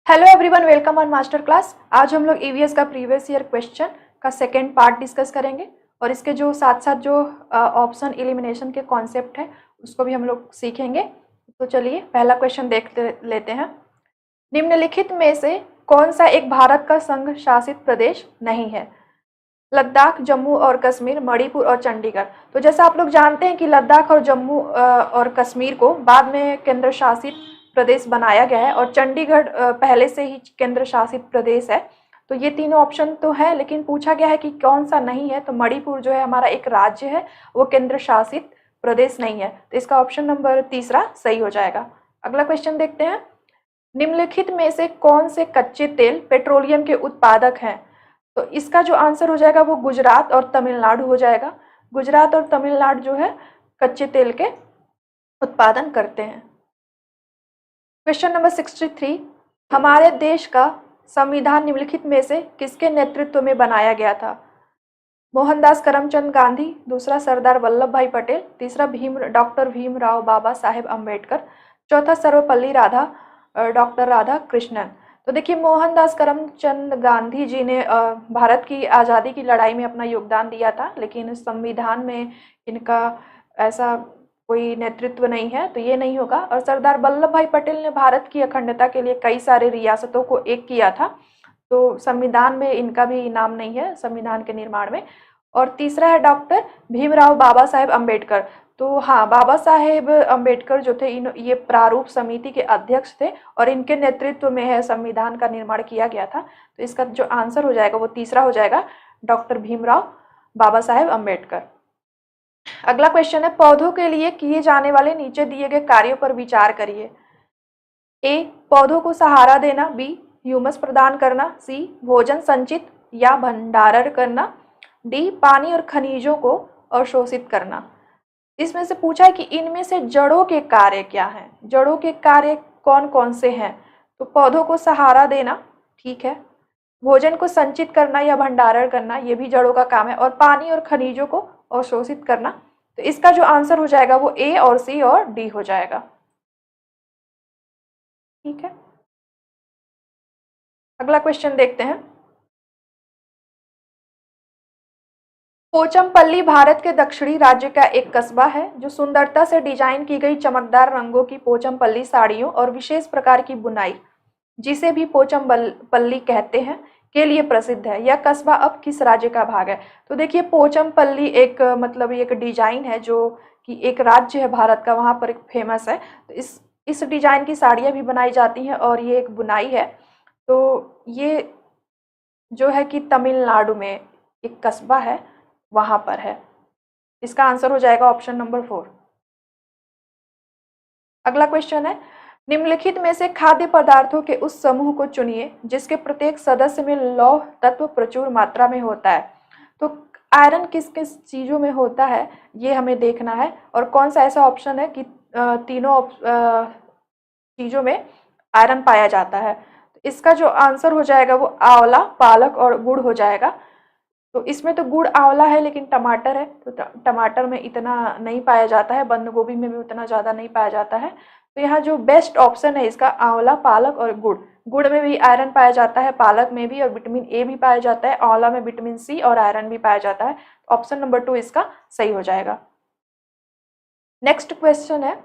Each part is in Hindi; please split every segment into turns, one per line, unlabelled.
Hello everyone, welcome on master class. आज हम लोग ईवीएस का प्रीवियस ईयर क्वेश्चन का सेकेंड पार्ट डिस्कस करेंगे और इसके जो साथ साथ जो ऑप्शन एलिमिनेशन के कॉन्सेप्ट है उसको भी हम लोग सीखेंगे। तो चलिए पहला क्वेश्चन देख लेते हैं। निम्नलिखित में से कौन सा एक भारत का संघ शासित प्रदेश नहीं है? लद्दाख, जम्मू और कश्मीर, मणिपुर और चंडीगढ़। तो जैसा आप लोग जानते हैं कि लद्दाख और जम्मू और कश्मीर को बाद में केंद्र शासित प्रदेश बनाया गया है और चंडीगढ़ पहले से ही केंद्र शासित प्रदेश है। तो ये तीनों ऑप्शन तो है, लेकिन पूछा गया है कि कौन सा नहीं है। तो मणिपुर जो है हमारा एक राज्य है, वो केंद्र शासित प्रदेश नहीं है। तो इसका ऑप्शन नंबर तीसरा सही हो जाएगा। अगला क्वेश्चन देखते हैं। निम्नलिखित में से कौन से कच्चे तेल पेट्रोलियम के उत्पादक हैं? तो इसका जो आंसर हो जाएगा वो गुजरात और तमिलनाडु हो जाएगा। गुजरात और तमिलनाडु जो है कच्चे तेल के उत्पादन करते हैं। क्वेश्चन नंबर 63, हमारे देश का संविधान निम्नलिखित में से किसके नेतृत्व में बनाया गया था? मोहनदास करमचंद गांधी, दूसरा सरदार वल्लभ भाई पटेल, तीसरा डॉक्टर भीमराव बाबा साहेब अम्बेडकर, चौथा सर्वपल्ली डॉक्टर राधा कृष्णन। तो देखिए, मोहनदास करमचंद गांधी जी ने भारत की आज़ादी की लड़ाई में अपना योगदान दिया था, लेकिन संविधान में इनका ऐसा कोई नेतृत्व नहीं है, तो ये नहीं होगा। और सरदार वल्लभ भाई पटेल ने भारत की अखंडता के लिए कई सारे रियासतों को एक किया था, तो संविधान में इनका भी नाम नहीं है संविधान के निर्माण में। और तीसरा है डॉक्टर भीमराव बाबा साहेब अम्बेडकर। तो हाँ, बाबा साहेब अम्बेडकर जो थे ये प्रारूप समिति के अध्यक्ष थे और इनके नेतृत्व में है संविधान का निर्माण किया गया था। तो इसका जो आंसर हो जाएगा वो तीसरा हो जाएगा, डॉक्टर भीमराव बाबा साहेब अम्बेडकर। अगला क्वेश्चन है, पौधों के लिए किए जाने वाले नीचे दिए गए कार्यों पर विचार करिए। ए, पौधों को सहारा देना, बी, ह्यूमस प्रदान करना, सी, भोजन संचित या भंडारण करना, डी, पानी और खनिजों को अवशोषित करना। इसमें से पूछा है कि इनमें से जड़ों के कार्य क्या हैं? जड़ों के कार्य कौन कौन से हैं? तो पौधों को सहारा देना, ठीक है, भोजन को संचित करना या भंडारण करना, ये भी जड़ों का काम है, और पानी और खनिजों को अवशोषित करना। तो इसका जो आंसर हो जाएगा वो ए और सी और डी हो जाएगा। ठीक है, अगला क्वेश्चन देखते हैं। पोचमपल्ली भारत के दक्षिणी राज्य का एक कस्बा है जो सुंदरता से डिजाइन की गई चमकदार रंगों की पोचमपल्ली साड़ियों और विशेष प्रकार की बुनाई, जिसे भी पोचमपल्ली कहते हैं, के लिए प्रसिद्ध है। यह कस्बा अब किस राज्य का भाग है? तो देखिए, पोचमपल्ली एक मतलब एक डिजाइन है जो कि एक राज्य है भारत का, वहाँ पर एक फेमस है। तो इस डिजाइन की साड़ियाँ भी बनाई जाती हैं और ये एक बुनाई है। तो ये जो है कि तमिलनाडु में एक कस्बा है, वहाँ पर है। इसका आंसर हो जाएगा ऑप्शन नंबर 4। अगला क्वेश्चन है, निम्नलिखित में से खाद्य पदार्थों के उस समूह को चुनिए जिसके प्रत्येक सदस्य में लौह तत्व प्रचुर मात्रा में होता है। तो आयरन किस किस चीज़ों में होता है ये हमें देखना है, और कौन सा ऐसा ऑप्शन है कि तीनों चीज़ों में आयरन पाया जाता है। तो इसका जो आंसर हो जाएगा वो आंवला, पालक और गुड़ हो जाएगा। तो इसमें तो गुड़ आंवला है, लेकिन टमाटर है तो टमाटर में इतना नहीं पाया जाता है, बंद गोभी में भी उतना ज़्यादा नहीं पाया जाता है। तो यहाँ जो बेस्ट ऑप्शन है इसका आंवला, पालक और गुड़। गुड़ में भी आयरन पाया जाता है, पालक में भी, और विटामिन ए भी पाया जाता है, आंवला में विटामिन सी और आयरन भी पाया जाता है। ऑप्शन नंबर 2 इसका सही हो जाएगा। नेक्स्ट क्वेश्चन है,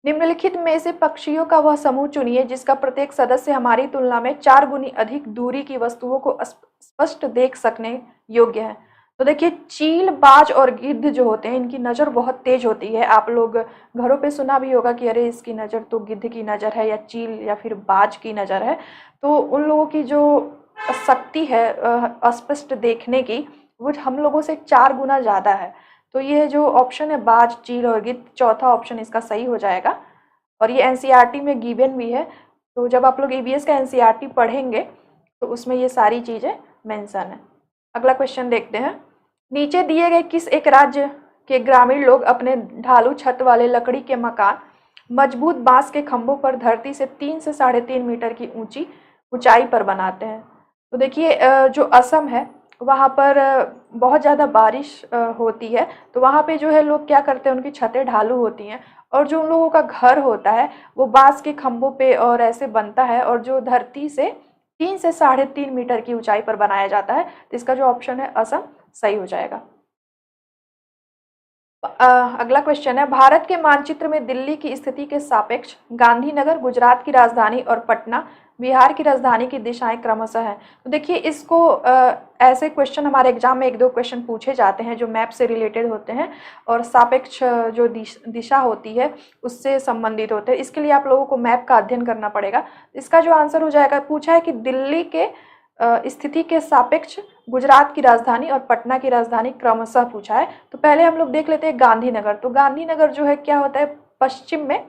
निम्नलिखित में से पक्षियों का वह समूह चुनिए जिसका प्रत्येक सदस्य हमारी तुलना में 4 गुनी अधिक दूरी की वस्तुओं को स्पष्ट देख सकने योग्य है। तो देखिए, चील, बाज और गिद्ध जो होते हैं इनकी नज़र बहुत तेज होती है। आप लोग घरों पे सुना भी होगा कि अरे इसकी नज़र तो गिद्ध की नज़र है, या चील या फिर बाज की नज़र है। तो उन लोगों की जो शक्ति है स्पष्ट देखने की, वो हम लोगों से 4 गुना ज़्यादा है। तो ये जो ऑप्शन है बाज, चील और गिद्ध, चौथा ऑप्शन इसका सही हो जाएगा। और ये एनसीईआरटी में गिवन भी है। तो जब आप लोग ईवीएस का एनसीईआरटी पढ़ेंगे तो उसमें ये सारी चीज़ें मेंशन है। अगला क्वेश्चन देखते हैं, नीचे दिए गए किस एक राज्य के ग्रामीण लोग अपने ढालू छत वाले लकड़ी के मकान मजबूत बांस के खंभों पर धरती से 3 से 3.5 मीटर की ऊंचाई पर बनाते हैं? तो देखिए, जो असम है, वहाँ पर बहुत ज़्यादा बारिश होती है, तो वहाँ पे जो है लोग क्या करते हैं, उनकी छतें ढालू होती हैं और जो उन लोगों का घर होता है वो बांस के खंभों पे और ऐसे बनता है और जो धरती से 3 से 3.5 मीटर की ऊंचाई पर बनाया जाता है। तो इसका जो ऑप्शन है असम सही हो जाएगा। अगला क्वेश्चन है, भारत के मानचित्र में दिल्ली की स्थिति के सापेक्ष गांधीनगर गुजरात की राजधानी और पटना बिहार की राजधानी की दिशाएं क्रमशः हैं। तो देखिए इसको ऐसे क्वेश्चन हमारे एग्जाम में 1-2 क्वेश्चन पूछे जाते हैं जो मैप से रिलेटेड होते हैं और सापेक्ष जो दिशा होती है उससे संबंधित होते हैं। इसके लिए आप लोगों को मैप का अध्ययन करना पड़ेगा। इसका जो आंसर हो जाएगा, पूछा है कि दिल्ली के स्थिति के सापेक्ष गुजरात की राजधानी और पटना की राजधानी क्रमशः पूछा है। तो पहले हम लोग देख लेते हैं गांधीनगर। तो गांधीनगर जो है क्या होता है, पश्चिम में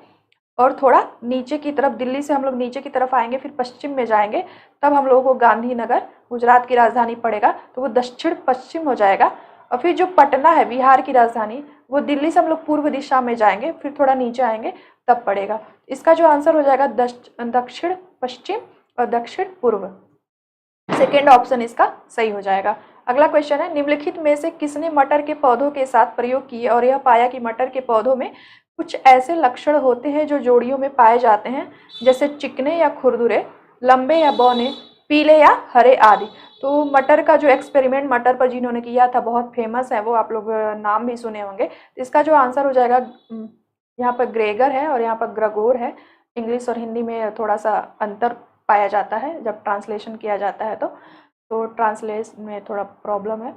और थोड़ा नीचे की तरफ, दिल्ली से हम लोग नीचे की तरफ आएंगे फिर पश्चिम में जाएंगे, तब हम लोगों को गांधीनगर गुजरात की राजधानी पड़ेगा, तो वो दक्षिण पश्चिम हो जाएगा। और फिर जो पटना है बिहार की राजधानी, वो दिल्ली से हम लोग पूर्व दिशा में जाएंगे फिर थोड़ा नीचे आएंगे तब पड़ेगा। इसका जो आंसर हो जाएगा दक्षिण पश्चिम और दक्षिण पूर्व। सेकेंड ऑप्शन इसका सही हो जाएगा। अगला क्वेश्चन है, निम्नलिखित में से किसने मटर के पौधों के साथ प्रयोग किए और यह पाया कि मटर के पौधों में कुछ ऐसे लक्षण होते हैं जो जोड़ियों में पाए जाते हैं, जैसे चिकने या खुरदुरे, लंबे या बौने, पीले या हरे आदि। तो मटर का जो एक्सपेरिमेंट मटर पर जिन्होंने किया था बहुत फेमस है, वो आप लोग नाम भी सुने होंगे। इसका जो आंसर हो जाएगा, यहाँ पर ग्रेगर है और यहाँ पर ग्रेगोर है। इंग्लिश और हिंदी में थोड़ा सा अंतर पाया जाता है जब ट्रांसलेशन किया जाता है, तो ट्रांसलेशन में थोड़ा प्रॉब्लम है।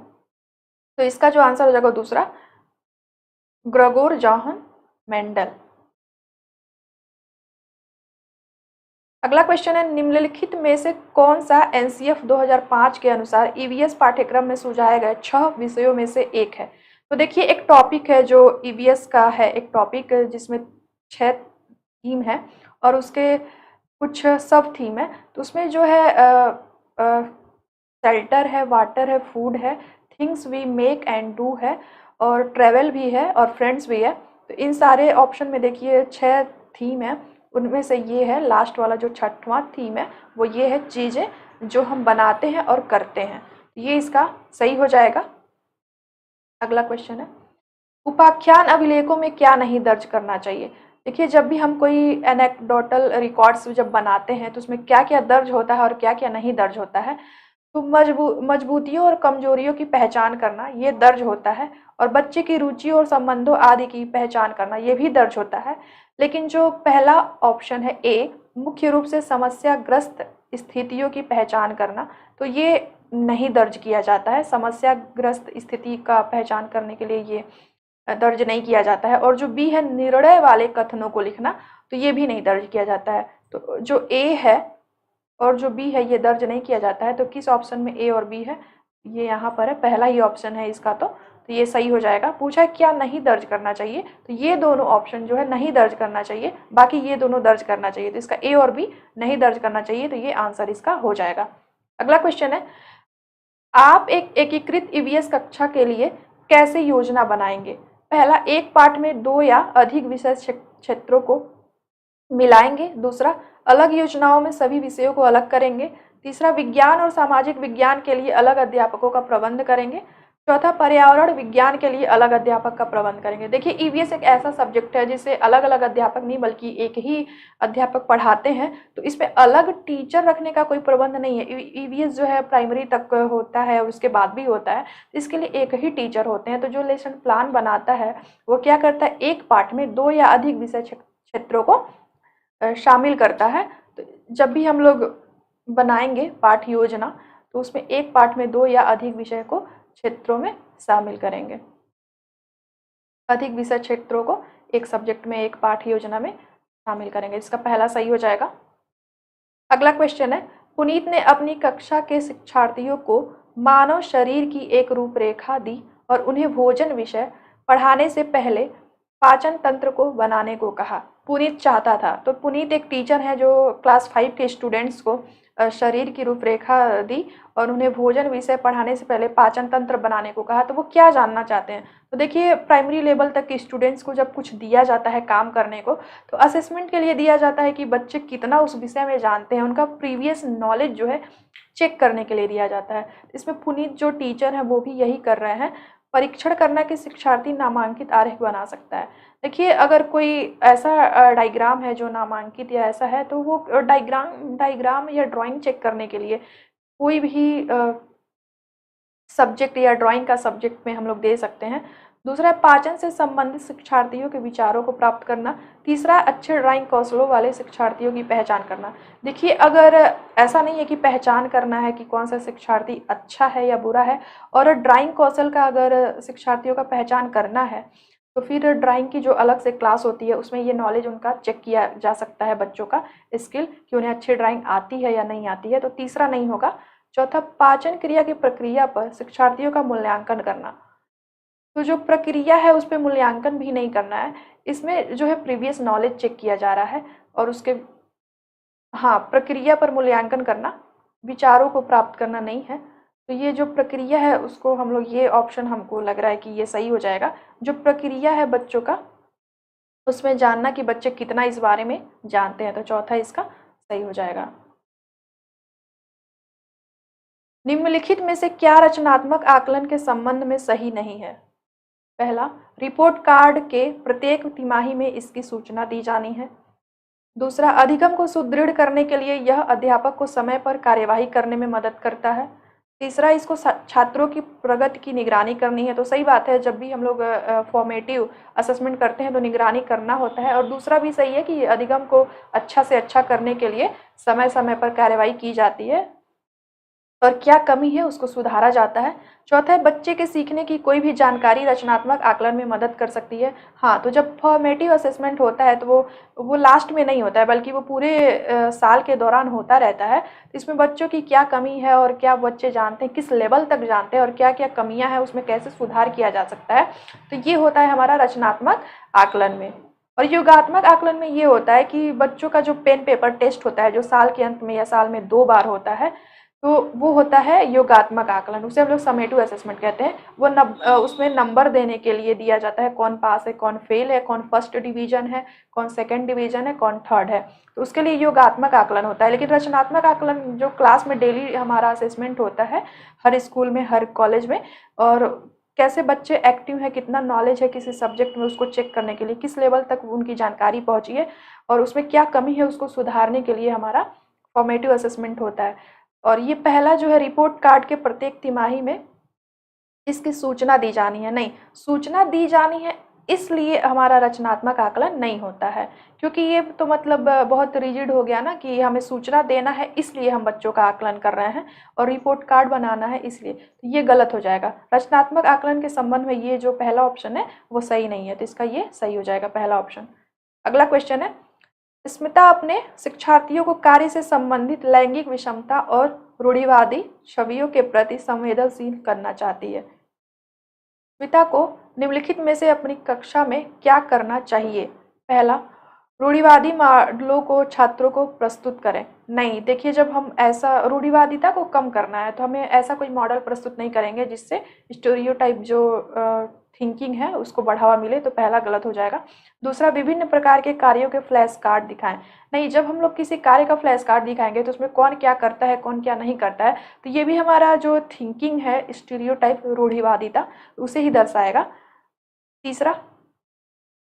तो इसका जो आंसर हो जाएगा दूसरा, ग्रेगोर जॉहन मेंडल। अगला क्वेश्चन है, निम्नलिखित में से कौन सा एनसीएफ 2005 के अनुसार ईवीएस पाठ्यक्रम में सुझाए गए 6 विषयों में से एक है। तो देखिए एक टॉपिक है जो ईवीएस का है, एक टॉपिक जिसमें 6 थीम है और उसके कुछ सब थीम है। तो उसमें जो है शेल्टर है, वाटर है, फूड है, things we make and do है और ट्रेवल भी है और फ्रेंड्स भी है। तो इन सारे ऑप्शन में देखिए 6 थीम है, उनमें से ये है लास्ट वाला जो 6वां थीम है, वो ये है चीज़ें जो हम बनाते हैं और करते हैं। ये इसका सही हो जाएगा। अगला क्वेश्चन है, उपाख्यान अभिलेखों में क्या नहीं दर्ज करना चाहिए। देखिए जब भी हम कोई एनेक्डोटल रिकॉर्ड्स जब बनाते हैं तो उसमें क्या क्या दर्ज होता है और क्या क्या नहीं दर्ज होता है। तो मजबूतियों और कमजोरियों की पहचान करना ये दर्ज होता है और बच्चे की रुचियों और संबंधों आदि की पहचान करना ये भी दर्ज होता है। लेकिन जो पहला ऑप्शन है ए, मुख्य रूप से समस्याग्रस्त स्थितियों की पहचान करना, तो ये नहीं दर्ज किया जाता है। समस्याग्रस्त स्थिति का पहचान करने के लिए ये दर्ज नहीं किया जाता है। और जो बी है, निर्णय वाले कथनों को लिखना, तो ये भी नहीं दर्ज किया जाता है। तो जो ए है और जो बी है ये दर्ज नहीं किया जाता है। तो किस ऑप्शन में ए और बी है, ये यहाँ पर है, पहला ही ऑप्शन है इसका। तो ये सही हो जाएगा। पूछा है क्या नहीं दर्ज करना चाहिए, तो ये दोनों ऑप्शन जो है नहीं दर्ज करना चाहिए, बाकी ये दोनों दर्ज करना चाहिए। तो इसका ए और बी नहीं दर्ज करना चाहिए, तो ये आंसर इसका हो जाएगा। अगला क्वेश्चन है, आप एक एकीकृत ईवीएस कक्षा के लिए कैसे योजना बनाएंगे। पहला, एक पाठ में 2 या अधिक विषय क्षेत्रों को मिलाएंगे। दूसरा, अलग योजनाओं में सभी विषयों को अलग करेंगे। तीसरा, विज्ञान और सामाजिक विज्ञान के लिए अलग अध्यापकों का प्रबंध करेंगे। चौथा, पर्यावरण विज्ञान के लिए अलग अध्यापक का प्रबंध करेंगे। देखिए ईवीएस एक ऐसा सब्जेक्ट है जिसे अलग अलग अध्यापक नहीं बल्कि एक ही अध्यापक पढ़ाते हैं, तो इसमें अलग टीचर रखने का कोई प्रबंध नहीं है। ईवीएस जो है प्राइमरी तक होता है और उसके बाद भी होता है, इसके लिए एक ही टीचर होते हैं। तो जो लेसन प्लान बनाता है वो क्या करता है, एक पाठ में 2 या अधिक विषय क्षेत्रों को शामिल करता है। तो जब भी हम लोग बनाएंगे पाठ योजना, तो उसमें एक पाठ में 2 या अधिक विषय को क्षेत्रों में शामिल करेंगे। अधिक विषय क्षेत्रों को एक सब्जेक्ट में एक पाठ योजना में शामिल करेंगे। इसका पहला सही हो जाएगा। अगला क्वेश्चन है, पुनीत ने अपनी कक्षा के शिक्षार्थियों को मानव शरीर की एक रूपरेखा दी और उन्हें भोजन विषय पढ़ाने से पहले पाचन तंत्र को बनाने को कहा। पुनीत चाहता था, तो पुनीत एक टीचर है जो क्लास 5 के स्टूडेंट्स को शरीर की रूपरेखा दी और उन्हें भोजन विषय पढ़ाने से पहले पाचन तंत्र बनाने को कहा, तो वो क्या जानना चाहते हैं? तो देखिए, प्राइमरी लेवल तक के स्टूडेंट्स को जब कुछ दिया जाता है काम करने को, तो असेसमेंट के लिए दिया जाता है कि बच्चे कितना उस विषय में जानते हैं, उनका प्रीवियस नॉलेज जो है चेक करने के लिए दिया जाता है। इसमें पुनीत जो टीचर हैं वो भी यही कर रहे हैं, परीक्षण करना कि शिक्षार्थी नामांकित आरेख बना सकता है। देखिए, अगर कोई ऐसा डायग्राम है जो नामांकित या ऐसा है, तो वो डायग्राम या ड्राइंग चेक करने के लिए कोई भी सब्जेक्ट या ड्राइंग का सब्जेक्ट में हम लोग दे सकते हैं। दूसरा है पाचन से संबंधित शिक्षार्थियों के विचारों को प्राप्त करना। तीसरा है अच्छे ड्राइंग कौशलों वाले शिक्षार्थियों की पहचान करना। देखिए, अगर ऐसा नहीं है कि पहचान करना है कि कौन सा शिक्षार्थी अच्छा है या बुरा है, और ड्राइंग कौशल का अगर शिक्षार्थियों का पहचान करना है, तो फिर ड्राइंग की जो अलग से क्लास होती है उसमें ये नॉलेज उनका चेक किया जा सकता है, बच्चों का स्किल कि उन्हें अच्छी ड्राइंग आती है या नहीं आती है। तो तीसरा नहीं होगा। चौथा, पाचन क्रिया की प्रक्रिया पर शिक्षार्थियों का मूल्यांकन करना। तो जो प्रक्रिया है उस पर मूल्यांकन भी नहीं करना है, इसमें जो है प्रीवियस नॉलेज चेक किया जा रहा है और उसके हाँ, प्रक्रिया पर मूल्यांकन करना, विचारों को प्राप्त करना नहीं है। तो ये जो प्रक्रिया है उसको हम लोग, ये ऑप्शन हमको लग रहा है कि ये सही हो जाएगा। जो प्रक्रिया है बच्चों का, उसमें जानना कि बच्चे कितना इस बारे में जानते हैं, तो चौथा इसका सही हो जाएगा। निम्नलिखित में से क्या रचनात्मक आकलन के संबंध में सही नहीं है? पहला, रिपोर्ट कार्ड के प्रत्येक तिमाही में इसकी सूचना दी जानी है। दूसरा, अधिगम को सुदृढ़ करने के लिए यह अध्यापक को समय पर कार्यवाही करने में मदद करता है। तीसरा, इसको छात्रों की प्रगति की निगरानी करनी है। तो सही बात है, जब भी हम लोग फॉर्मेटिव असेसमेंट करते हैं तो निगरानी करना होता है। और दूसरा भी सही है कि अधिगम को अच्छा से अच्छा करने के लिए समय समय पर कार्यवाही की जाती है और क्या कमी है उसको सुधारा जाता है। चौथा है, बच्चे के सीखने की कोई भी जानकारी रचनात्मक आकलन में मदद कर सकती है। हाँ, तो जब फॉर्मेटिव असेसमेंट होता है तो वो लास्ट में नहीं होता है, बल्कि वो पूरे साल के दौरान होता रहता है। तो इसमें बच्चों की क्या कमी है और क्या बच्चे जानते हैं, किस लेवल तक जानते हैं और क्या क्या कमियां हैं, उसमें कैसे सुधार किया जा सकता है, तो ये होता है हमारा रचनात्मक आकलन में। और योगात्मक आकलन में ये होता है कि बच्चों का जो पेन पेपर टेस्ट होता है, जो साल के अंत में या साल में 2 बार होता है, तो वो होता है योगात्मक आकलन। उसे हम लोग समेटिव असेसमेंट कहते हैं। वो उसमें नंबर देने के लिए दिया जाता है, कौन पास है, कौन फेल है, कौन फर्स्ट डिवीजन है, कौन सेकंड डिवीजन है, कौन थर्ड है। तो उसके लिए योगात्मक आकलन होता है। लेकिन रचनात्मक आकलन जो क्लास में डेली हमारा असेसमेंट होता है, हर स्कूल में, हर कॉलेज में, और कैसे बच्चे एक्टिव है, कितना नॉलेज है किसी सब्जेक्ट में, उसको चेक करने के लिए, किस लेवल तक उनकी जानकारी पहुंची है और उसमें क्या कमी है उसको सुधारने के लिए हमारा फॉर्मेटिव असेसमेंट होता है। और ये पहला जो है, रिपोर्ट कार्ड के प्रत्येक तिमाही में इसकी सूचना दी जानी है, नहीं, सूचना दी जानी है इसलिए हमारा रचनात्मक आकलन नहीं होता है, क्योंकि ये तो मतलब बहुत रिजिड हो गया ना कि हमें सूचना देना है इसलिए हम बच्चों का आकलन कर रहे हैं और रिपोर्ट कार्ड बनाना है इसलिए, तो ये गलत हो जाएगा। रचनात्मक आकलन के संबंध में ये जो पहला ऑप्शन है वो सही नहीं है, तो इसका ये सही हो जाएगा, पहला ऑप्शन। अगला क्वेश्चन है, स्मिता अपने शिक्षार्थियों को कार्य से संबंधित लैंगिक विषमता और रूढ़िवादी छवियों के प्रति संवेदनशील करना चाहती है। स्मिता को निम्नलिखित में से अपनी कक्षा में क्या करना चाहिए? पहला, रूढ़िवादी मॉडलों को छात्रों को प्रस्तुत करें। नहीं, देखिए, जब हम ऐसा रूढ़िवादिता को कम करना है तो हमें ऐसा कोई मॉडल प्रस्तुत नहीं करेंगे जिससे स्टीरियोटाइप जो थिंकिंग है उसको बढ़ावा मिले, तो पहला गलत हो जाएगा। दूसरा, विभिन्न प्रकार के कार्यों के फ्लैश कार्ड दिखाएं। नहीं, जब हम लोग किसी कार्य का फ्लैश कार्ड दिखाएंगे तो उसमें कौन क्या करता है, कौन क्या नहीं करता है, तो ये भी हमारा जो थिंकिंग है, स्टीरियोटाइप, रूढ़िवादिता, उसे ही दर्शाएगा। तीसरा,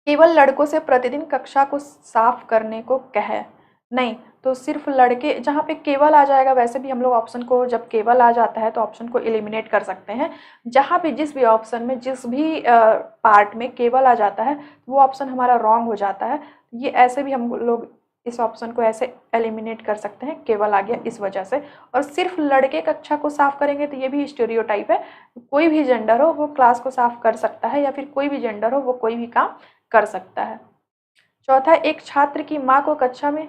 केवल लड़कों से प्रतिदिन कक्षा को साफ करने को कहे। नहीं, तो सिर्फ लड़के, जहाँ पे केवल आ जाएगा, वैसे भी हम लोग ऑप्शन को, जब केवल आ जाता है तो ऑप्शन को एलिमिनेट कर सकते हैं। जहाँ पे जिस भी ऑप्शन में, जिस भी पार्ट में केवल आ जाता है वो ऑप्शन हमारा रॉन्ग हो जाता है। ये ऐसे भी हम लोग इस ऑप्शन को ऐसे एलिमिनेट कर सकते हैं, केवल आ गया इस वजह से। और सिर्फ लड़के कक्षा को साफ करेंगे तो ये भी स्टीरियोटाइप है। कोई भी जेंडर हो वो क्लास को साफ कर सकता है, या फिर कोई भी जेंडर हो वो कोई भी काम कर सकता है। चौथा, एक छात्र की माँ को कक्षा में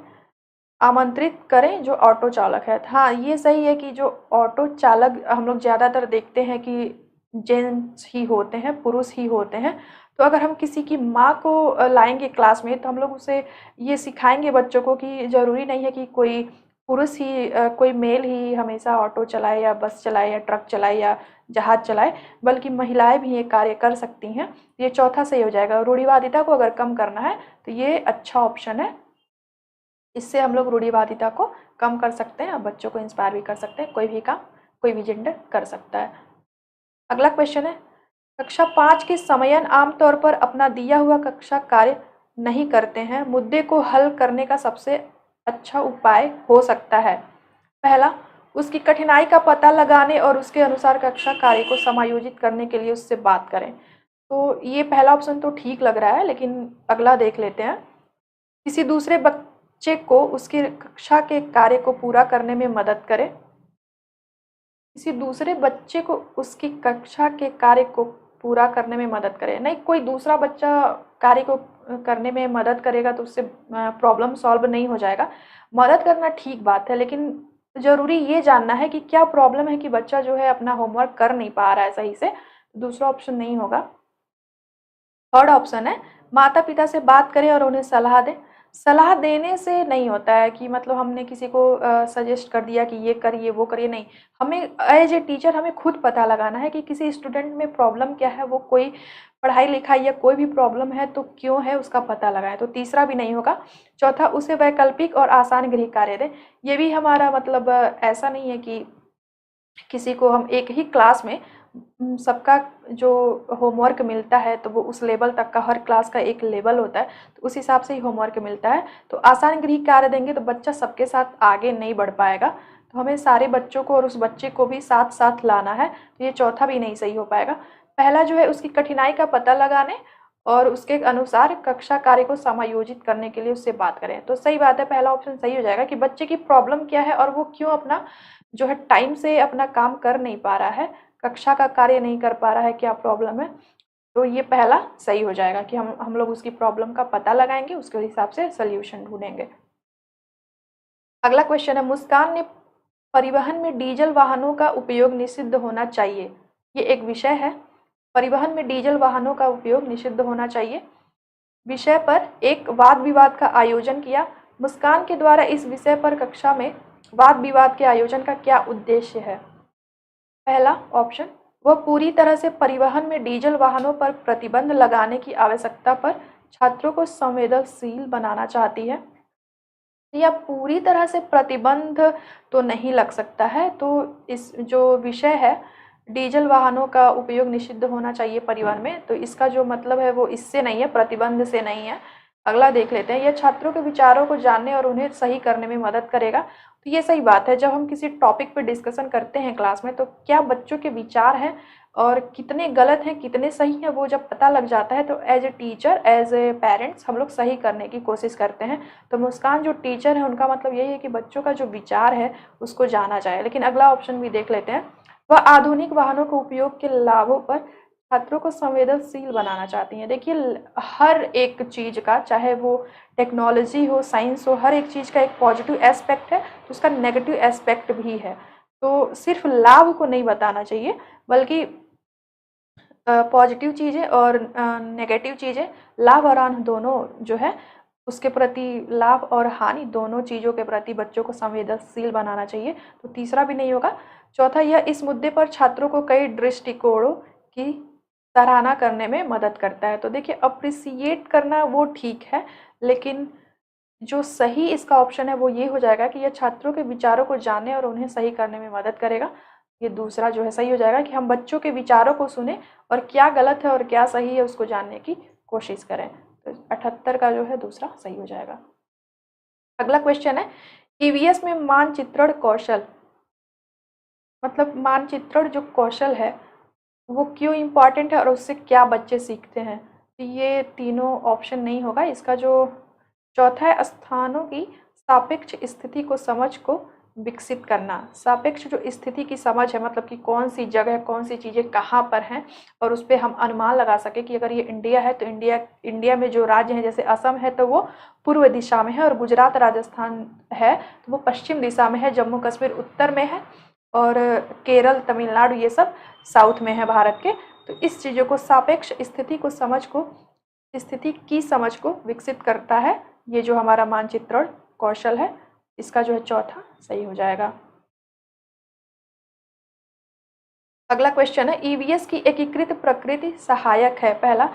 आमंत्रित करें जो ऑटो चालक है। हाँ, ये सही है कि जो ऑटो चालक हम लोग ज़्यादातर देखते हैं कि जेंट्स ही होते हैं, पुरुष ही होते हैं। तो अगर हम किसी की माँ को लाएंगे क्लास में तो हम लोग उसे ये सिखाएंगे बच्चों को कि ज़रूरी नहीं है कि कोई पुरुष ही कोई मेल ही हमेशा ऑटो चलाए या बस चलाए या ट्रक चलाए या जहाज चलाए, बल्कि महिलाएं भी ये कार्य कर सकती हैं। ये चौथा सही हो जाएगा। रूढ़िवादिता को अगर कम करना है तो ये अच्छा ऑप्शन है। इससे हम लोग रूढ़िवादिता को कम कर सकते हैं और बच्चों को इंस्पायर भी कर सकते हैं। कोई भी काम कोई भी जेंडर कर सकता है। अगला क्वेश्चन है, कक्षा 5 के समयन आमतौर पर अपना दिया हुआ कक्षा कार्य नहीं करते हैं, मुद्दे को हल करने का सबसे अच्छा उपाय हो सकता है। पहला, उसकी कठिनाई का पता लगाने और उसके अनुसार कक्षा कार्य को समायोजित करने के लिए उससे बात करें। तो ये पहला ऑप्शन तो ठीक लग रहा है, लेकिन अगला देख लेते हैं। किसी दूसरे बच्चे को उसकी कक्षा के कार्य को पूरा करने में मदद करें। किसी दूसरे बच्चे को उसकी कक्षा के कार्य को पूरा करने में मदद करें। नहीं, कोई दूसरा बच्चा कार्य को करने में मदद करेगा तो उससे प्रॉब्लम सॉल्व नहीं हो जाएगा। मदद करना ठीक बात है, लेकिन ज़रूरी ये जानना है कि क्या प्रॉब्लम है कि बच्चा जो है अपना होमवर्क कर नहीं पा रहा है सही से। दूसरा ऑप्शन नहीं होगा। थर्ड ऑप्शन है, माता पिता से बात करें और उन्हें सलाह दें। सलाह देने से नहीं होता है कि मतलब हमने किसी को सजेस्ट कर दिया कि ये करिए वो करिए, नहीं। हमें एज ए टीचर हमें खुद पता लगाना है कि किसी स्टूडेंट में प्रॉब्लम क्या है, वो कोई पढ़ाई लिखाई या कोई भी प्रॉब्लम है तो क्यों है उसका पता लगाएं। तो तीसरा भी नहीं होगा। चौथा, उसे वैकल्पिक और आसान गृह कार्य दें। ये भी हमारा मतलब ऐसा नहीं है कि किसी को हम एक ही क्लास में सबका जो होमवर्क मिलता है तो वो उस लेवल तक का, हर क्लास का एक लेवल होता है तो उस हिसाब से ही होमवर्क मिलता है। तो आसान गृह कार्य देंगे तो बच्चा सबके साथ आगे नहीं बढ़ पाएगा। तो हमें सारे बच्चों को और उस बच्चे को भी साथ साथ लाना है। तो ये चौथा भी नहीं सही हो पाएगा। पहला जो है, उसकी कठिनाई का पता लगाने और उसके अनुसार कक्षा कार्य को समायोजित करने के लिए उससे बात करें। तो सही बात है, पहला ऑप्शन सही हो जाएगा कि बच्चे की प्रॉब्लम क्या है और वो क्यों अपना जो है टाइम से अपना काम कर नहीं पा रहा है, कक्षा का कार्य नहीं कर पा रहा है, क्या प्रॉब्लम है। तो ये पहला सही हो जाएगा कि हम लोग उसकी प्रॉब्लम का पता लगाएंगे, उसके हिसाब से सोल्यूशन ढूंढेंगे। अगला क्वेश्चन है, मुस्कान ने परिवहन में डीजल वाहनों का उपयोग निषिद्ध होना चाहिए। ये एक विषय है, परिवहन में डीजल वाहनों का उपयोग निषिद्ध होना चाहिए विषय पर एक वाद विवाद का आयोजन किया। मुस्कान के द्वारा इस विषय पर कक्षा में वाद विवाद के आयोजन का क्या उद्देश्य है। पहला ऑप्शन, वह पूरी तरह से परिवहन में डीजल वाहनों पर प्रतिबंध लगाने की आवश्यकता पर छात्रों को संवेदनशील बनाना चाहती है। या पूरी तरह से प्रतिबंध तो नहीं लग सकता है। तो इस जो विषय है डीजल वाहनों का उपयोग निषिद्ध होना चाहिए परिवहन में, तो इसका जो मतलब है वो इससे नहीं है, प्रतिबंध से नहीं है। अगला देख लेते हैं, यह छात्रों के विचारों को जानने और उन्हें सही करने में मदद करेगा। तो ये सही बात है, जब हम किसी टॉपिक पे डिस्कशन करते हैं क्लास में तो क्या बच्चों के विचार हैं और कितने गलत हैं कितने सही हैं वो जब पता लग जाता है तो as a teacher as a parents हम लोग सही करने की कोशिश करते हैं। तो मुस्कान जो टीचर है उनका मतलब यही है कि बच्चों का जो विचार है उसको जाना जाए। लेकिन अगला ऑप्शन भी देख लेते हैं, वह आधुनिक वाहनों के उपयोग के लाभों पर छात्रों को संवेदनशील बनाना चाहती हैं। देखिए, हर एक चीज़ का, चाहे वो टेक्नोलॉजी हो, साइंस हो, हर एक चीज़ का एक पॉजिटिव एस्पेक्ट है तो उसका नेगेटिव एस्पेक्ट भी है। तो सिर्फ लाभ को नहीं बताना चाहिए, बल्कि पॉजिटिव चीज़ें और नेगेटिव चीज़ें, लाभ और हानि दोनों जो है उसके प्रति, लाभ और हानि दोनों चीज़ों के प्रति बच्चों को संवेदनशील बनाना चाहिए। तो तीसरा भी नहीं होगा। चौथा, यह इस मुद्दे पर छात्रों को कई दृष्टिकोणों की सराहना करने में मदद करता है। तो देखिए, अप्रिसिएट करना वो ठीक है, लेकिन जो सही इसका ऑप्शन है वो ये हो जाएगा कि यह छात्रों के विचारों को जानने और उन्हें सही करने में मदद करेगा। ये दूसरा जो है सही हो जाएगा कि हम बच्चों के विचारों को सुने और क्या गलत है और क्या सही है उसको जानने की कोशिश करें। तो 78 का जो है दूसरा सही हो जाएगा। अगला क्वेश्चन है, ईवीएस में मानचित्रण कौशल, मतलब मानचित्रण जो कौशल है वो क्यों इम्पॉर्टेंट है और उससे क्या बच्चे सीखते हैं। तो ये तीनों ऑप्शन नहीं होगा। इसका जो चौथा है, स्थानों की सापेक्ष स्थिति को समझ को विकसित करना। सापेक्ष जो स्थिति की समझ है, मतलब कि कौन सी जगह कौन सी चीज़ें कहाँ पर हैं और उस पर हम अनुमान लगा सके कि अगर ये इंडिया है तो इंडिया में जो राज्य हैं, जैसे असम है तो वो पूर्व दिशा में है और गुजरात राजस्थान है तो वो पश्चिम दिशा में है, जम्मू कश्मीर उत्तर में है और केरल तमिलनाडु ये सब साउथ में है भारत के। तो इस चीज़ों को, सापेक्ष स्थिति को समझ को, स्थिति की समझ को विकसित करता है ये जो हमारा मानचित्रण कौशल है। इसका जो है चौथा सही हो जाएगा। अगला क्वेश्चन है, ईवीएस की एकीकृत प्रकृति सहायक है। पहला,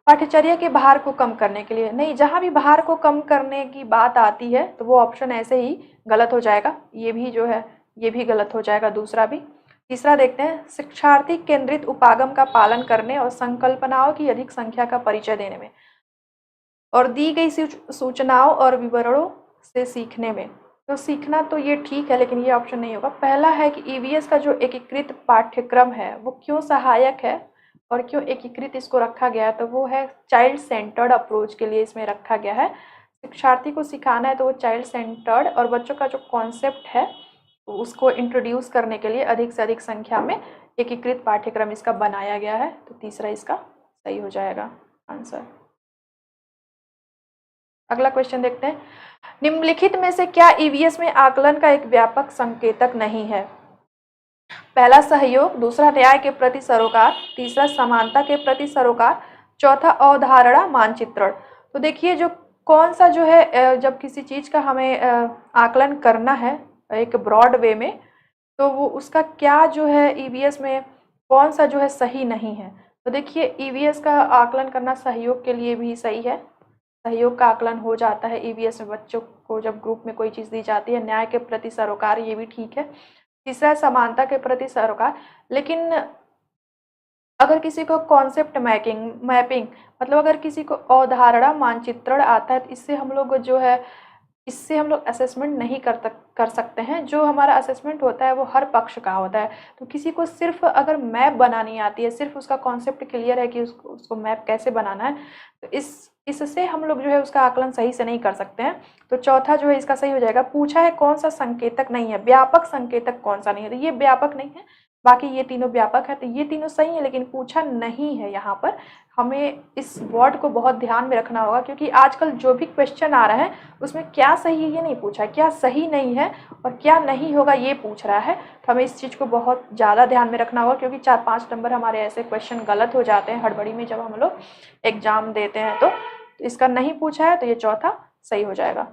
पाठ्यचर्या के भार को कम करने के लिए। नहीं, जहां भी भार को कम करने की बात आती है तो वो ऑप्शन ऐसे ही गलत हो जाएगा। ये भी जो है ये भी गलत हो जाएगा, दूसरा भी। तीसरा देखते हैं, शिक्षार्थी केंद्रित उपागम का पालन करने और संकल्पनाओं की अधिक संख्या का परिचय देने में और दी गई सूचनाओं और विवरणों से सीखने में। तो सीखना तो ये ठीक है, लेकिन ये ऑप्शन नहीं होगा। पहला है कि ईवीएस का जो एकीकृत पाठ्यक्रम है वो क्यों सहायक है और क्यों एकीकृत इसको रखा गया है, तो वो है चाइल्ड सेंटर्ड अप्रोच के लिए इसमें रखा गया है। शिक्षार्थी को सिखाना है तो वो चाइल्ड सेंटर्ड और बच्चों का जो कॉन्सेप्ट है तो उसको इंट्रोड्यूस करने के लिए अधिक से अधिक संख्या में एकीकृत पाठ्यक्रम इसका बनाया गया है। तो तीसरा इसका सही हो जाएगा आंसर। अगला क्वेश्चन देखते हैं, निम्नलिखित में से क्या ईवीएस में आकलन का एक व्यापक संकेतक नहीं है? पहला, सहयोग। दूसरा, न्याय के प्रति सरोकार। तीसरा, समानता के प्रति सरोकार। चौथा, अवधारणा मानचित्रण। तो देखिए, जो कौन सा जो है जब किसी चीज का हमें आकलन करना है एक ब्रॉड वे में, तो वो उसका क्या जो है ईवीएस में कौन सा जो है सही नहीं है। तो देखिए, ईवीएस का आकलन करना सहयोग के लिए भी सही है, सहयोग का आकलन हो जाता है ईवीएस में बच्चों को जब ग्रुप में कोई चीज़ दी जाती है। न्याय के प्रति सरोकार, ये भी ठीक है। तीसरा, समानता के प्रति सरोकार। लेकिन अगर किसी को कॉन्सेप्ट मैपिंग मतलब अगर किसी को अवधारणा मानचित्रण आता है तो इससे हम लोग असेसमेंट नहीं कर सकते हैं। जो हमारा असेसमेंट होता है वो हर पक्ष का होता है। तो किसी को सिर्फ अगर मैप बनानी आती है, सिर्फ उसका कॉन्सेप्ट क्लियर है कि उसको मैप कैसे बनाना है, तो इससे हम लोग जो है उसका आकलन सही से नहीं कर सकते हैं। तो चौथा जो है इसका सही हो जाएगा। पूछा है कौन सा संकेतक नहीं है, व्यापक संकेतक कौन सा नहीं है, तो ये व्यापक नहीं है, बाकी ये तीनों व्यापक है। तो ये तीनों सही है, लेकिन पूछा नहीं है। यहाँ पर हमें इस वर्ड को बहुत ध्यान में रखना होगा, क्योंकि आजकल जो भी क्वेश्चन आ रहे हैं उसमें क्या सही है ये नहीं पूछा है, क्या सही नहीं है और क्या नहीं होगा ये पूछ रहा है। तो हमें इस चीज़ को बहुत ज़्यादा ध्यान में रखना होगा, क्योंकि 4-5 नंबर हमारे ऐसे क्वेश्चन गलत हो जाते हैं हड़बड़ी में जब हम लोग एग्जाम देते हैं। तो इसका नहीं पूछा है, तो ये चौथा सही हो जाएगा।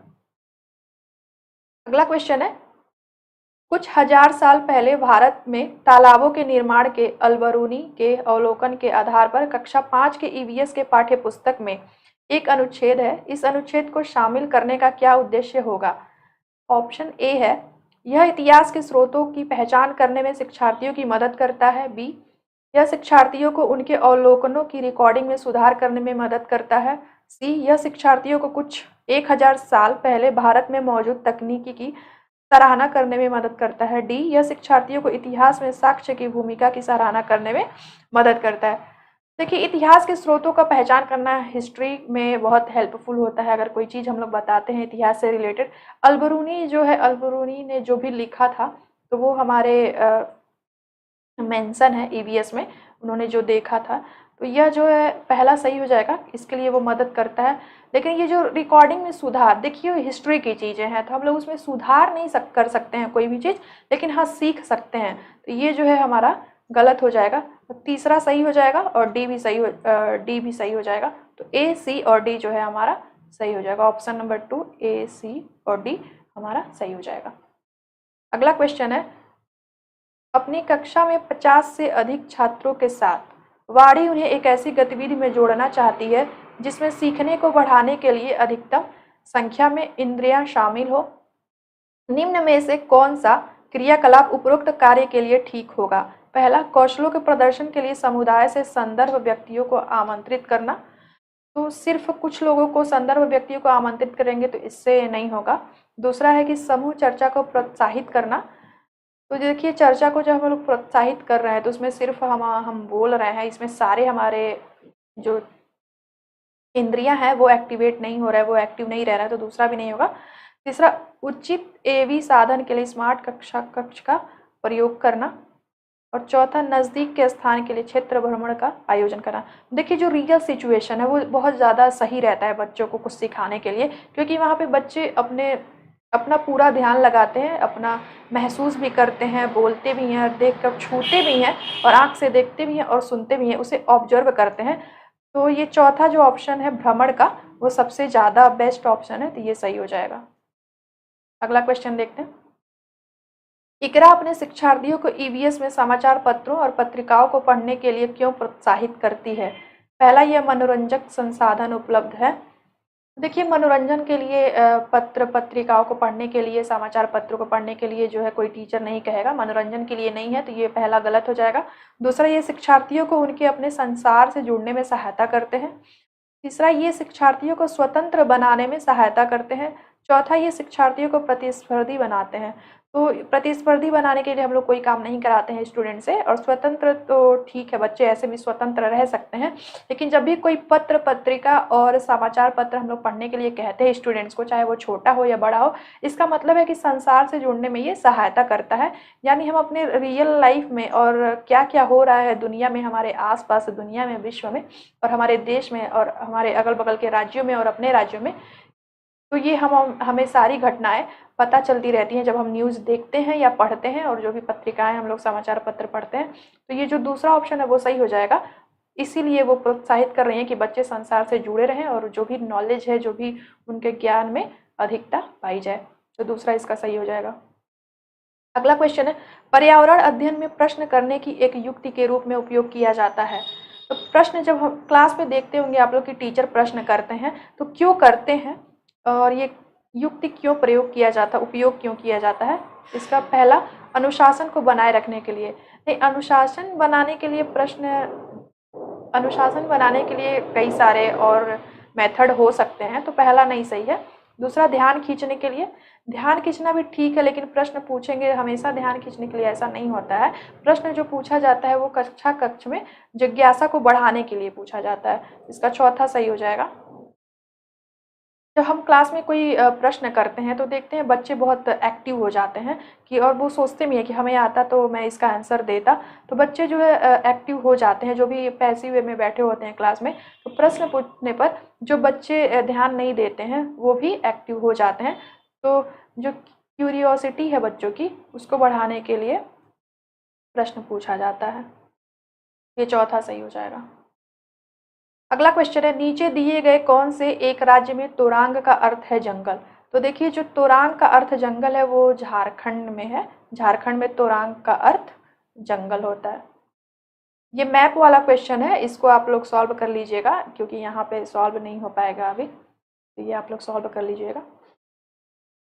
अगला क्वेश्चन है, कुछ हजार साल पहले भारत में तालाबों के निर्माण के अलबरूनी के अवलोकन के आधार पर कक्षा 5 के ईवीएस के पाठ्य पुस्तक में एक अनुच्छेद है। इस अनुच्छेद को शामिल करने का क्या उद्देश्य होगा? ऑप्शन ए है, यह इतिहास के स्रोतों की पहचान करने में शिक्षार्थियों की मदद करता है। बी, यह शिक्षार्थियों को उनके अवलोकनों की रिकॉर्डिंग में सुधार करने में मदद करता है। सी, यह शिक्षार्थियों को कुछ 1000 साल पहले भारत में मौजूद तकनीकी की सराहना करने में मदद करता है। डी, यह शिक्षार्थियों को इतिहास में साक्ष्य की भूमिका की सराहना करने में मदद करता है। देखिए, इतिहास के स्रोतों का पहचान करना हिस्ट्री में बहुत हेल्पफुल होता है। अगर कोई चीज़ हम लोग बताते हैं इतिहास से रिलेटेड, अलबरूनी ने जो भी लिखा था तो वो हमारे मेंशन है ईवीएस में, उन्होंने जो देखा था। तो यह जो है पहला सही हो जाएगा, इसके लिए वो मदद करता है। लेकिन ये जो रिकॉर्डिंग में सुधार, देखिए हिस्ट्री की चीज़ें हैं तो हम लोग उसमें सुधार नहीं कर सकते हैं कोई भी चीज़, लेकिन हाँ सीख सकते हैं। तो ये जो है हमारा गलत हो जाएगा। तो तीसरा सही हो जाएगा और डी भी सही हो जाएगा। तो ए, सी और डी जो है हमारा सही हो जाएगा। ऑप्शन नंबर 2 ए, सी और डी हमारा सही हो जाएगा। अगला क्वेश्चन है, अपनी कक्षा में 50 से अधिक छात्रों के साथ वाणी उन्हें एक ऐसी गतिविधि में जोड़ना चाहती है जिसमें सीखने को बढ़ाने के लिए अधिकतम संख्या में इंद्रियां शामिल हो। निम्न में से कौन सा क्रियाकलाप उपरोक्त कार्य के लिए ठीक होगा? पहला, कौशलों के प्रदर्शन के लिए समुदाय से संदर्भ व्यक्तियों को आमंत्रित करना। तो सिर्फ कुछ लोगों को संदर्भ व्यक्तियों को आमंत्रित करेंगे तो इससे नहीं होगा। दूसरा है कि समूह चर्चा को प्रोत्साहित करना। तो देखिए, चर्चा को जब हम लोग प्रोत्साहित कर रहे हैं तो उसमें सिर्फ हम बोल रहे हैं, इसमें सारे हमारे जो इंद्रियां हैं वो एक्टिवेट नहीं हो रहा है, वो एक्टिव नहीं रह रहा है, तो दूसरा भी नहीं होगा। तीसरा, उचित एवी साधन के लिए स्मार्ट कक्ष का प्रयोग करना। और चौथा, नज़दीक के स्थान के लिए क्षेत्र भ्रमण का आयोजन करना। देखिए, जो रियल सिचुएशन है वो बहुत ज़्यादा सही रहता है बच्चों को कुछ सिखाने के लिए, क्योंकि वहाँ पे बच्चे अपना पूरा ध्यान लगाते हैं, अपना महसूस भी करते हैं, बोलते भी हैं, देख कर छूते भी हैं और आँख से देखते भी हैं और सुनते भी हैं, उसे ऑब्जर्व करते हैं। तो ये चौथा जो ऑप्शन है भ्रमण का, वो सबसे ज़्यादा बेस्ट ऑप्शन है, तो ये सही हो जाएगा। अगला क्वेश्चन देखते हैं। इकरा अपने शिक्षार्थियों को ईवीएस में समाचार पत्रों और पत्रिकाओं को पढ़ने के लिए क्यों प्रोत्साहित करती है? पहला, यह मनोरंजक संसाधन उपलब्ध है। देखिए, मनोरंजन के लिए पत्र पत्रिकाओं को पढ़ने के लिए, समाचार पत्रों को पढ़ने के लिए जो है कोई टीचर नहीं कहेगा, मनोरंजन के लिए नहीं है, तो ये पहला गलत हो जाएगा। दूसरा, ये शिक्षार्थियों को उनके अपने संसार से जुड़ने में सहायता करते हैं। तीसरा, ये शिक्षार्थियों को स्वतंत्र बनाने में सहायता करते हैं। चौथा, ये शिक्षार्थियों को प्रतिस्पर्धी बनाते हैं। तो प्रतिस्पर्धी बनाने के लिए हम लोग कोई काम नहीं कराते हैं स्टूडेंट से, और स्वतंत्र तो ठीक है, बच्चे ऐसे भी स्वतंत्र रह सकते हैं, लेकिन जब भी कोई पत्र पत्रिका और समाचार पत्र हम लोग पढ़ने के लिए कहते हैं स्टूडेंट्स को, चाहे वो छोटा हो या बड़ा हो, इसका मतलब है कि संसार से जुड़ने में ये सहायता करता है। यानी हम अपने रियल लाइफ में और क्या क्या हो रहा है दुनिया में, हमारे आसपास दुनिया में, विश्व में, और हमारे देश में, और हमारे अगल बगल के राज्यों में और अपने राज्यों में, तो ये हमें सारी घटनाएं पता चलती रहती हैं जब हम न्यूज़ देखते हैं या पढ़ते हैं, और जो भी पत्रिकाएं हम लोग समाचार पत्र पढ़ते हैं। तो ये जो दूसरा ऑप्शन है वो सही हो जाएगा। इसीलिए वो प्रोत्साहित कर रही हैं कि बच्चे संसार से जुड़े रहें और जो भी नॉलेज है, जो भी उनके ज्ञान में अधिकता पाई जाए। तो दूसरा इसका सही हो जाएगा। अगला क्वेश्चन है, पर्यावरण अध्ययन में प्रश्न करने की एक युक्ति के रूप में उपयोग किया जाता है। तो प्रश्न जब हम क्लास में देखते होंगे आप लोग कि टीचर प्रश्न करते हैं, तो क्यों करते हैं और ये युक्ति क्यों प्रयोग किया जाता, उपयोग क्यों किया जाता है? इसका पहला, अनुशासन को बनाए रखने के लिए। नहीं, अनुशासन बनाने के लिए कई सारे और मेथड हो सकते हैं, तो पहला नहीं सही है। दूसरा, ध्यान खींचने के लिए। ध्यान खींचना भी ठीक है, लेकिन प्रश्न पूछेंगे हमेशा ध्यान खींचने के लिए, ऐसा नहीं होता है। प्रश्न जो पूछा जाता है वो कक्ष में जिज्ञासा को बढ़ाने के लिए पूछा जाता है। इसका चौथा सही हो जाएगा। जब हम क्लास में कोई प्रश्न करते हैं तो देखते हैं बच्चे बहुत एक्टिव हो जाते हैं कि, और वो सोचते भी हैं कि हमें आता तो मैं इसका आंसर देता। तो बच्चे जो है एक्टिव हो जाते हैं, जो भी पैसिव वे में बैठे होते हैं क्लास में। तो प्रश्न पूछने पर जो बच्चे ध्यान नहीं देते हैं वो भी एक्टिव हो जाते हैं। तो जो क्यूरियोसिटी है बच्चों की, उसको बढ़ाने के लिए प्रश्न पूछा जाता है। ये चौथा सही हो जाएगा। अगला क्वेश्चन है, नीचे दिए गए कौन से एक राज्य में तोरांग का अर्थ है जंगल? तो देखिए, जो तोरांग का अर्थ जंगल है वो झारखंड में है। झारखंड में तोरांग का अर्थ जंगल होता है। ये मैप वाला क्वेश्चन है, इसको आप लोग सॉल्व कर लीजिएगा, क्योंकि यहाँ पे सॉल्व नहीं हो पाएगा अभी, तो ये आप लोग सॉल्व कर लीजिएगा।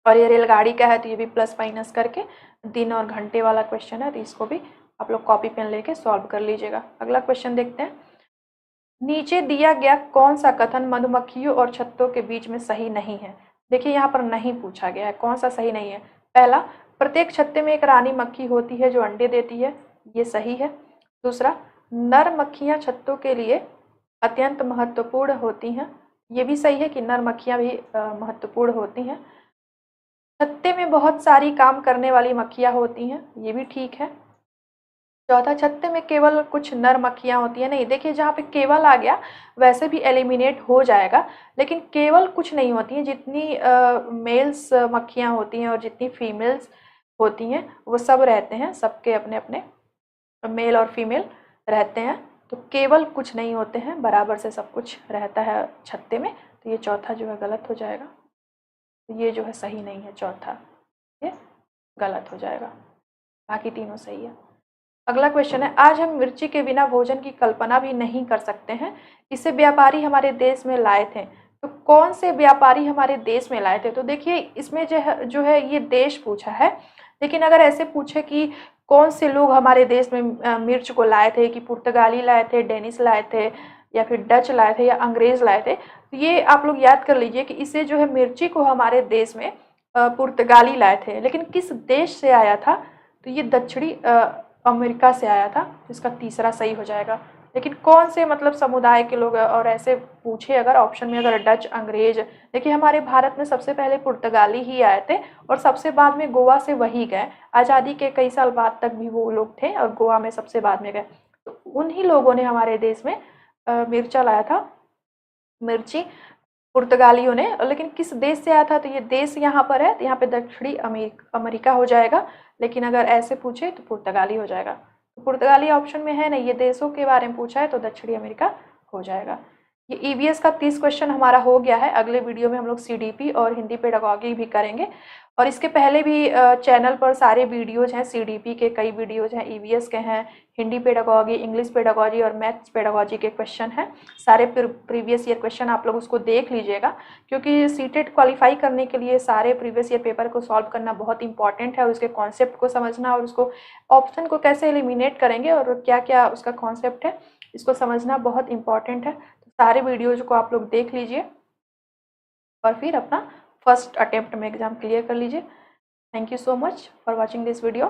और ये रेलगाड़ी का है, तो ये भी प्लस माइनस करके दिन और घंटे वाला क्वेश्चन है, तो इसको भी आप लोग कॉपी पेन लेके सॉल्व कर लीजिएगा। अगला क्वेश्चन देखते हैं। नीचे दिया गया कौन सा कथन मधुमक्खियों और छत्तों के बीच में सही नहीं है? देखिए, यहाँ पर नहीं पूछा गया है, कौन सा सही नहीं है। पहला, प्रत्येक छत्ते में एक रानी मक्खी होती है जो अंडे देती है, ये सही है। दूसरा, नर मक्खियाँ छत्तों के लिए अत्यंत महत्वपूर्ण होती हैं, ये भी सही है कि नर मक्खियाँ भी महत्वपूर्ण होती हैं। छत्ते में बहुत सारी काम करने वाली मक्खियाँ होती हैं, ये भी ठीक है। चौथा, छत्ते में केवल कुछ नर मक्खियाँ होती हैं। नहीं, देखिए, जहाँ पे केवल आ गया वैसे भी एलिमिनेट हो जाएगा, लेकिन केवल कुछ नहीं होती हैं। जितनी मेल्स मक्खियाँ होती हैं और जितनी फीमेल्स होती हैं वो सब रहते हैं, सबके अपने अपने मेल और फीमेल रहते हैं। तो केवल कुछ नहीं होते हैं, बराबर से सब कुछ रहता है छत्ते में। तो ये चौथा जो है गलत हो जाएगा, तो ये जो है सही नहीं है, चौथा ये गलत हो जाएगा, बाकी तीनों सही है। अगला क्वेश्चन है, आज हम मिर्ची के बिना भोजन की कल्पना भी नहीं कर सकते हैं, इसे व्यापारी हमारे देश में लाए थे। तो कौन से व्यापारी हमारे देश में लाए थे? तो देखिए, इसमें जो है ये देश पूछा है, लेकिन अगर ऐसे पूछे कि कौन से लोग हमारे देश में मिर्च को लाए थे, कि पुर्तगाली लाए थे, डेनिश लाए थे, या फिर डच लाए थे, या अंग्रेज लाए थे, तो ये आप लोग याद कर लीजिए कि इसे जो है मिर्ची को हमारे देश में पुर्तगाली लाए थे। लेकिन किस देश से आया था? तो ये दक्षिणी अमेरिका से आया था, इसका तीसरा सही हो जाएगा। लेकिन कौन से मतलब समुदाय के लोग, और ऐसे पूछे अगर ऑप्शन में, अगर डच, अंग्रेज, देखिए हमारे भारत में सबसे पहले पुर्तगाली ही आए थे, और सबसे बाद में गोवा से वही गए। आज़ादी के कई साल बाद तक भी वो लोग थे और गोवा में सबसे बाद में गए। तो उन्हीं लोगों ने हमारे देश में मिर्चा लाया था, मिर्ची, पुर्तगालियों ने। लेकिन किस देश से आया था? तो ये देश यहाँ पर है, तो यहाँ पे दक्षिणी अमेरिका हो जाएगा। लेकिन अगर ऐसे पूछे तो पुर्तगाली हो जाएगा। तो पुर्तगाली ऑप्शन में है नहीं, ये देशों के बारे में पूछा है, तो दक्षिणी अमेरिका हो जाएगा। ये ईवीएस का 30 क्वेश्चन हमारा हो गया है। अगले वीडियो में हम लोग सीडीपी और हिंदी पेडागॉजी भी करेंगे। और इसके पहले भी चैनल पर सारे वीडियोज हैं, सीडीपी के कई वीडियोज हैं, ईवीएस के हैं, हिंदी पेडागॉजी, इंग्लिश पेडागॉजी और मैथ्स पेडागॉजी के क्वेश्चन हैं। सारे प्रीवियस ईयर क्वेश्चन आप लोग उसको देख लीजिएगा, क्योंकि सीटेट क्वालिफाई करने के लिए सारे प्रीवियस ईयर पेपर को सॉल्व करना बहुत इंपॉर्टेंट है, और उसके कॉन्सेप्ट को समझना और उसको ऑप्शन को कैसे एलिमिनेट करेंगे और क्या क्या उसका कॉन्सेप्ट है, इसको समझना बहुत इंपॉर्टेंट है। तो सारे वीडियोज को आप लोग देख लीजिए और फिर अपना फर्स्ट अटेम्प्ट में एग्ज़ाम क्लियर कर लीजिए। Thank you so much for watching this video.